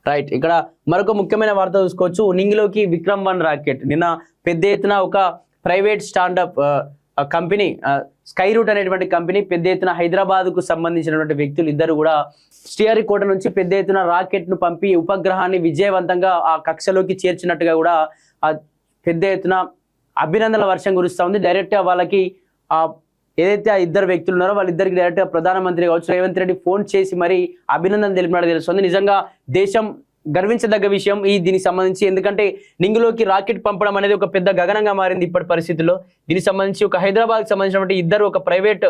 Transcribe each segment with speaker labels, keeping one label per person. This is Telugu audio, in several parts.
Speaker 1: రైట్. ఇక్కడ మరొక ముఖ్యమైన వార్త చూసుకోవచ్చు. నింగిలోకి విక్రమ్-1 రాకెట్ నిన్న పెద్ద ఎత్తున ఒక ప్రైవేట్ స్టాండప్ కంపెనీ స్కైరూట్ అనేటువంటి కంపెనీ పెద్ద ఎత్తున హైదరాబాద్కు సంబంధించినటువంటి వ్యక్తులు ఇద్దరు కూడా శ్రీహరికోట నుంచి పెద్ద ఎత్తున రాకెట్ను పంపి ఉపగ్రహాన్ని విజయవంతంగా ఆ కక్షలోకి చేర్చినట్టుగా కూడా పెద్ద ఎత్తున అభినందనల వర్షం కురుస్తూ ఉంది. డైరెక్ట్గా వాళ్ళకి ఏదైతే ఆ ఇద్దరు వ్యక్తులు ఉన్నారో వాళ్ళిద్దరికి డైరెక్ట్గా ప్రధానమంత్రి కావచ్చు రేవంత్ రెడ్డి ఫోన్ చేసి మరి అభినందన తెలిపినట్టు తెలుస్తుంది. నిజంగా దేశం గర్వించదగ్గ విషయం దీనికి సంబంధించి. ఎందుకంటే నింగిలోకి రాకెట్ పంపడం అనేది ఒక పెద్ద గగనంగా మారింది ఇప్పటి పరిస్థితుల్లో. దీనికి సంబంధించి ఒక హైదరాబాద్కి సంబంధించినటువంటి ఇద్దరు ఒక ప్రైవేట్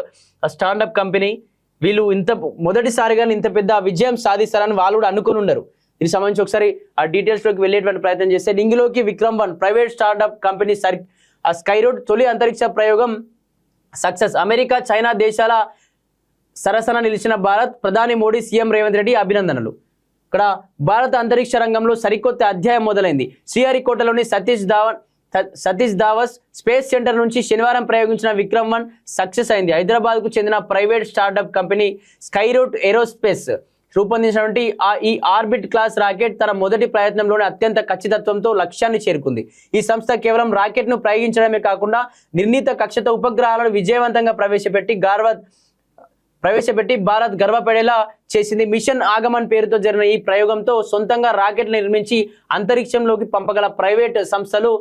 Speaker 1: స్టాండప్ కంపెనీ వీళ్ళు మొదటిసారిగా ఇంత పెద్ద విజయం సాధిస్తారని వాళ్ళు కూడా అనుకుని ఉన్నారు. దీనికి సంబంధించి ఒకసారి ఆ డీటెయిల్స్లోకి వెళ్ళేటువంటి ప్రయత్నం చేస్తే నింగిలోకి విక్రమ్-1 ప్రైవేట్ స్టార్టప్ కంపెనీ స్కైరూట్ తొలి అంతరిక్ష ప్రయోగం సక్సెస్. అమెరికా చైనా దేశాల సరసన నిలిచిన భారత్, ప్రధాని మోడీ, సీఎం రేవంత్ రెడ్డి అభినందనలు. ఇక్కడ భారత అంతరిక్ష రంగంలో సరికొత్త అధ్యాయం మొదలైంది. శ్రీహరికోటలోని సతీష్ ధావస్ స్పేస్ సెంటర్ నుంచి శనివారం ప్రయోగించిన విక్రమ్-1 సక్సెస్ అయింది. హైదరాబాద్కు చెందిన private startup company Skyroot aerospace రూపొందించినటువంటి ఈ ఆర్బిట్ క్లాస్ రాకెట్ తన మొదటి ప్రయత్నంలోనే అత్యంత ఖచ్చితత్వంతో లక్ష్యాన్ని చేరుకుంది. ఈ సంస్థ కేవలం రాకెట్ను ప్రయోగించడమే కాకుండా నిర్ణీత కక్షతో ఉపగ్రహాలను విజయవంతంగా ప్రవేశపెట్టి భారత్ గర్వపడేలా చేసింది. మిషన్ ఆగమన్ పేరుతో జరిగిన ఈ ప్రయోగంతో సొంతంగా రాకెట్లు నిర్మించి అంతరిక్షంలోకి పంపగల ప్రైవేట్ సంస్థలు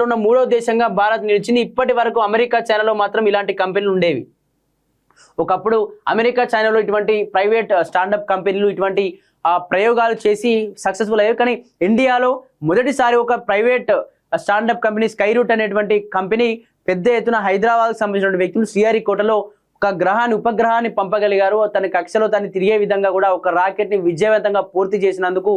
Speaker 1: ఉన్న మూడో దేశంగా భారత్ నిలిచింది. ఇప్పటి వరకు అమెరికా చైనాలో మాత్రం ఇలాంటి కంపెనీలు ఉండేవి. ఒకప్పుడు అమెరికా చైనాలో ఇటువంటి ప్రైవేట్ స్టాండప్ కంపెనీలు ఇటువంటి ప్రయోగాలు చేసి సక్సెస్ఫుల్ అయ్యాయి. కానీ ఇండియాలో మొదటిసారి ఒక ప్రైవేట్ స్టాండప్ కంపెనీ స్కైరూట్ అనేటువంటి కంపెనీ పెద్ద ఎత్తున హైదరాబాద్కు సంబంధించిన వ్యక్తులు శ్రీహరికోటలో ఒక ఉపగ్రహాన్ని పంపగలిగారు. తన కక్షలో తను తిరిగే విధంగా కూడా ఒక రాకెట్ని విజయవంతంగా పూర్తి చేసినందుకు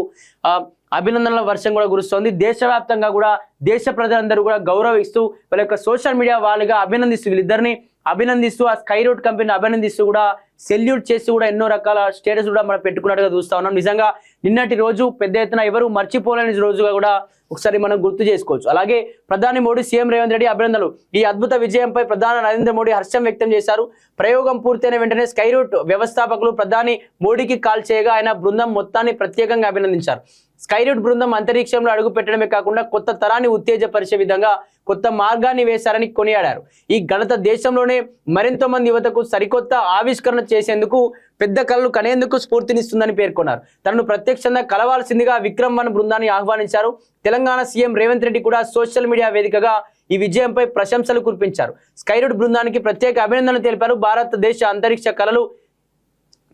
Speaker 1: అభినందనల వర్షం కూడా కురుస్తోంది. దేశవ్యాప్తంగా కూడా దేశ ప్రజలందరూ కూడా గౌరవిస్తూ వాళ్ళ యొక్క సోషల్ మీడియా వాళ్ళుగా అభినందిస్తూ వీళ్ళిద్దరిని అభినందిస్తూ ఆ స్కైరూట్ కంపెనీని అభినందిస్తూ కూడా సెల్యూట్ చేసి కూడా ఎన్నో రకాల స్టేటస్ కూడా మనం పెట్టుకున్నట్టుగా చూస్తా ఉన్నాం. నిజంగా నిన్నటి రోజు పెద్ద ఎత్తున ఎవరు మర్చిపోలేని రోజుగా కూడా ఒకసారి మనం గుర్తు చేసుకోవచ్చు. అలాగే ప్రధాని మోడీ, సీఎం రేవంత్ రెడ్డి అభినందనలు. ఈ అద్భుత విజయంపై ప్రధాని నరేంద్ర మోడీ హర్షం వ్యక్తం చేశారు. ప్రయోగం పూర్తయిన వెంటనే స్కైరూట్ వ్యవస్థాపకులు ప్రధాని మోడీకి కాల్ చేయగా ఆయన బృందం మొత్తాన్ని ప్రత్యేకంగా అభినందించారు. స్కైరూట్ బృందం అంతరిక్షంలో అడుగు పెట్టడమే కాకుండా కొత్త తరాన్ని ఉత్తేజపరిచే విధంగా కొత్త మార్గాన్ని వేశారని కొనియాడారు. ఈ ఘనత దేశంలోనే మరింత మంది యువతకు సరికొత్త ఆవిష్కరణ చేసేందుకు పెద్ద కళలు కనేందుకు స్ఫూర్తినిస్తుందని పేర్కొన్నారు. తనను ప్రత్యక్షంగా కలవాల్సిందిగా విక్రమ్-1 బృందాన్ని ఆహ్వానించారు. తెలంగాణ సీఎం రేవంత్ రెడ్డి కూడా సోషల్ మీడియా వేదికగా ఈ విజయంపై ప్రశంసలు కురిపించారు. స్కైరూట్ బృందానికి ప్రత్యేక అభినందనలు తెలిపారు. భారతదేశ అంతరిక్ష కళలు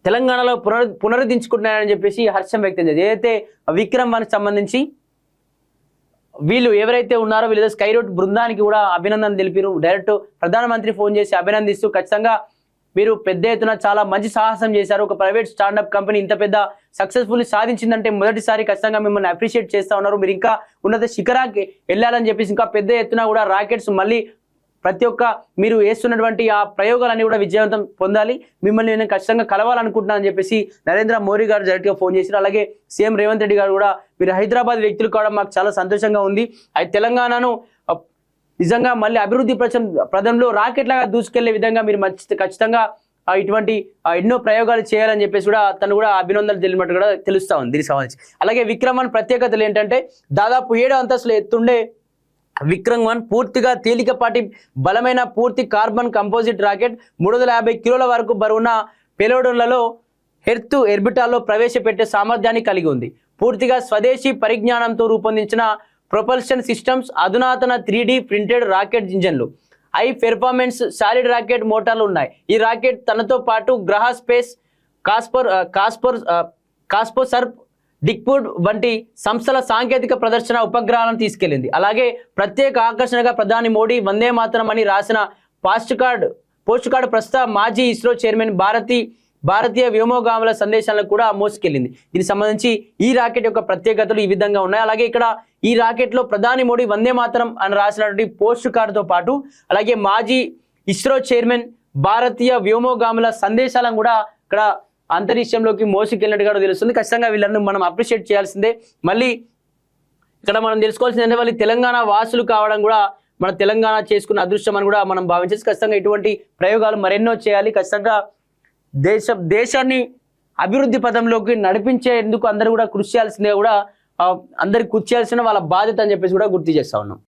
Speaker 1: తెలంగాణలో పునరుద్ధరించుకుంటున్నారని చెప్పేసి హర్షం వ్యక్తం చేశారు. ఏదైతే విక్రమ్-1 సంబంధించి వీళ్ళు ఎవరైతే ఉన్నారో వీళ్ళ స్కైరూట్ బృందానికి కూడా అభినందన తెలిపారు. డైరెక్ట్ ప్రధానమంత్రి ఫోన్ చేసి అభినందిస్తూ ఖచ్చితంగా మీరు పెద్ద ఎత్తున చాలా మంచి సాహసం చేశారు. ఒక ప్రైవేట్ స్టాండప్ కంపెనీ ఇంత పెద్ద సక్సెస్ఫుల్ సాధించిందంటే మొదటిసారి ఖచ్చితంగా మిమ్మల్ని అప్రిషియేట్ చేస్తూ ఉన్నారు. మీరు ఇంకా ఉన్నత శిఖరానికి వెళ్ళాలని చెప్పేసి ఇంకా పెద్ద ఎత్తున కూడా రాకెట్స్ మళ్ళీ ప్రతి ఒక్క మీరు వేస్తున్నటువంటి ఆ ప్రయోగాలన్నీ కూడా విజయవంతం పొందాలి. మిమ్మల్ని నేను ఖచ్చితంగా కలవాలనుకుంటున్నానని చెప్పేసి నరేంద్ర మోడీ గారు డైరెక్ట్గా ఫోన్ చేశారు. అలాగే సీఎం రేవంత్ రెడ్డి గారు కూడా మీరు హైదరాబాద్ వ్యక్తులు కావడం మాకు చాలా సంతోషంగా ఉంది. అది తెలంగాణను నిజంగా మళ్ళీ అభివృద్ధి ప్రదంలో రాకెట్లాగా దూసుకెళ్లే విధంగా మీరు ఖచ్చితంగా ఇటువంటి ఎన్నో ప్రయోగాలు చేయాలని చెప్పేసి కూడా తను కూడా అభినందనలు తెలిపినట్టు కూడా తెలుస్తా ఉంది దీనికి సంబంధించి. అలాగే విక్రమ్-1 ప్రత్యేకతలు ఏంటంటే దాదాపు 7 అంతస్తులు ఎత్తుండే విక్రమ్-1 పూర్తిగా తేలికపాటి బలమైన పూర్తి కార్బన్ కంపోజిట్ రాకెట్ 350 కిలోల వరకు బరువున్న పేలోడులలో ఎర్త్ ఆర్బిటాల్లో ప్రవేశపెట్టే సామర్థ్యాన్ని కలిగి ఉంది. పూర్తిగా స్వదేశీ పరిజ్ఞానంతో రూపొందించిన ప్రొపల్షన్ సిస్టమ్స్, అధునాతన 3D ప్రింటెడ్ రాకెట్ ఇంజన్లు, హై పెర్ఫార్మెన్స్ సాలిడ్ రాకెట్ మోటార్లు ఉన్నాయి. ఈ రాకెట్ తనతో పాటు గ్రహ స్పేస్, కాస్పోసర్ప్, డిక్వుడ్ వంటి సంస్థల సాంకేతిక ప్రదర్శన ఉపగ్రహాలను తీసుకెళ్లింది. అలాగే ప్రత్యేక ఆకర్షణగా ప్రధాని మోడీ వందే మాతరం అని రాసిన పోస్ట్ కార్డ్ ప్రస్తుత మాజీ ఇస్రో చైర్మన్ భారతీయ వ్యోమగాముల సందేశాలను కూడా మోసుకెళ్లింది. దీనికి సంబంధించి ఈ రాకెట్ యొక్క ప్రత్యేకతలు ఈ విధంగా ఉన్నాయి. అలాగే ఇక్కడ ఈ రాకెట్లో ప్రధాని మోడీ వందే మాతరం అని రాసినటువంటి పోస్ట్ కార్డుతో పాటు అలాగే మాజీ ఇస్రో చైర్మన్ భారతీయ వ్యోమగాముల సందేశాలను కూడా ఇక్కడ అంతరిక్షంలోకి మోసుకెళ్ళినట్టుగా తెలుస్తుంది. ఖచ్చితంగా వీళ్ళని మనం అప్రిషియేట్ చేయాల్సిందే. మళ్ళీ ఇక్కడ మనం తెలుసుకోవాల్సిందంటే వాళ్ళు తెలంగాణ వాసులు కావడం కూడా మన తెలంగాణ చేసుకున్న అదృష్టం అని కూడా మనం భావించేసి ఖచ్చితంగా ఇటువంటి ప్రయోగాలు మరెన్నో చేయాలి. ఖచ్చితంగా దేశాన్ని అభివృద్ధి పదంలోకి నడిపించేందుకు అందరూ కూడా కృషి చేయాల్సిందే కూడా అందరికి కృషి చేయాల్సిన వాళ్ళ బాధ్యత అని చెప్పేసి కూడా గుర్తు చేస్తా ఉన్నాం.